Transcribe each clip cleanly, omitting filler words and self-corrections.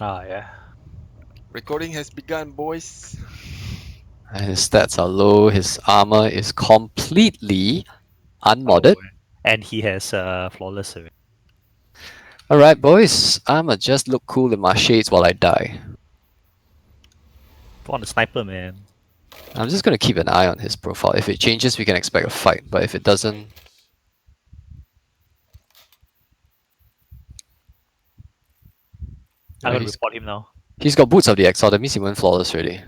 Ah, yeah. Recording has begun, boys. And his stats are low. His armor is completely unmodded. Oh, and he has flawless survey. Alright, boys. I'ma just look cool in my shades while I die. Put on the sniper, man. I'm just gonna keep an eye on his profile. If it changes, we can expect a fight. But if it doesn't, I'm yeah, gonna report him now. he's got Boots of the Exile. That means he went flawless already.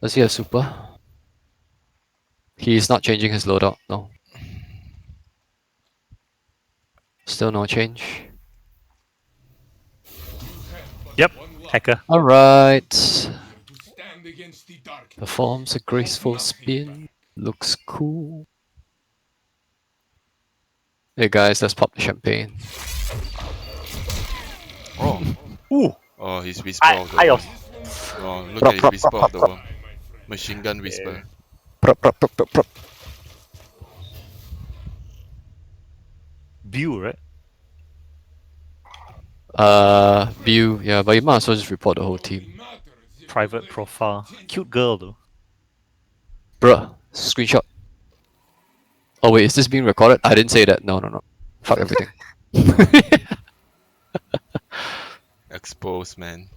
Does he have super? He's not changing his loadout. No. Still no change. Yep, hacker. Alright. Performs a graceful spin. Looks cool. Hey guys, let's pop the champagne. Oh, Ooh! oh, he's Whisper of the I World. also. Oh, look at his Whisper of the World. Machine gun Whisper. Prop, prop, prop, prop, prop. View, right? View, yeah, but you might as well just report the whole team. Private profile. Cute girl, though. Bruh, screenshot. Oh wait, is this being recorded? I didn't say that. No, no, no. Fuck everything. Exposed, man.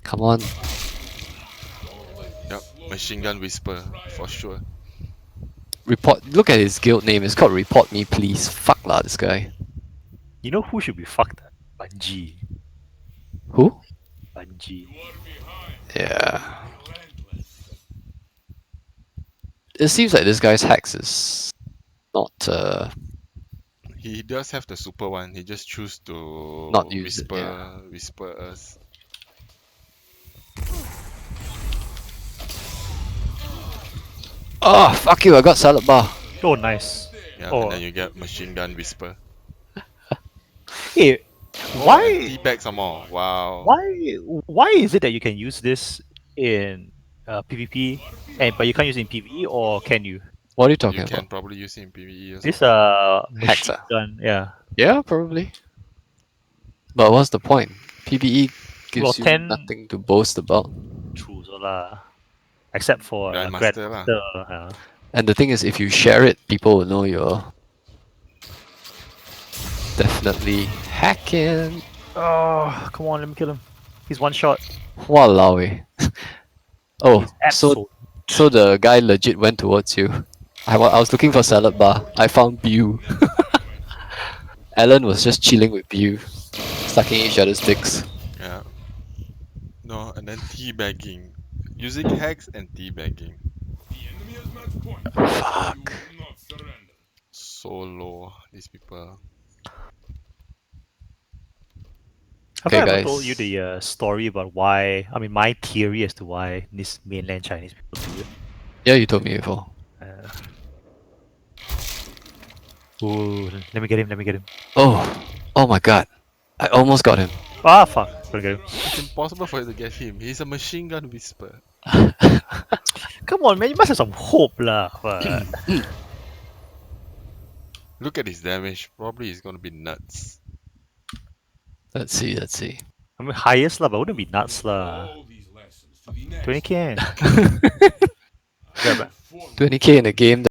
Come on. Yep, Machine gun Whisper, for sure. Report. Look at his guild name. It's called Report Me Please. Fuck lah, this guy. You know who should be fucked? Bungie. Who? Bungie. Yeah. It seems like this guy's hacks is not He does have the super one. He just choose to Not use it, whisper us. Oh fuck you, I got salad bar. Oh, nice. Yeah, Oh. and then you get Machine gun Whisper. Hey, Oh, why? and teabag some more. Wow. Why is it that you can use this in PvP, but you can't use it in PvE, or can you? What are you You talking can about? probably use it in PvE also. This Hacks, machine gun, yeah. Yeah, probably. But what's the point? PvE gives Well, you 10 nothing to boast about. True, so lah. Except for Grandmaster lah. Grandmaster. And the thing is, if you share it, people will know you're definitely hacking. Oh, come on, let me kill him. He's one shot. Walao eh. Oh, He's so the guy legit went towards you. I was looking for salad bar. I found Bew. Alan was just chilling with Bew, sucking each other's dicks. Yeah. No, and then teabagging. Using hacks and teabagging. Fuck. So low, these people. Have Okay, I ever guys. told you the story about why? I mean, my theory as to why this mainland Chinese people do it. Yeah, you told me before. Ooh, let me get him. Let me get him. Oh my god. I almost got him. Ah, fuck. Couldn't get him. It's impossible for you to get him. He's a machine gun whisper. Come on, man. You must have some hope, lah. Fuck. Look at his damage. Probably he's gonna be nuts. Let's see. I mean, highest lah, but wouldn't be nuts lah. 20k. Yeah, but 20k in a game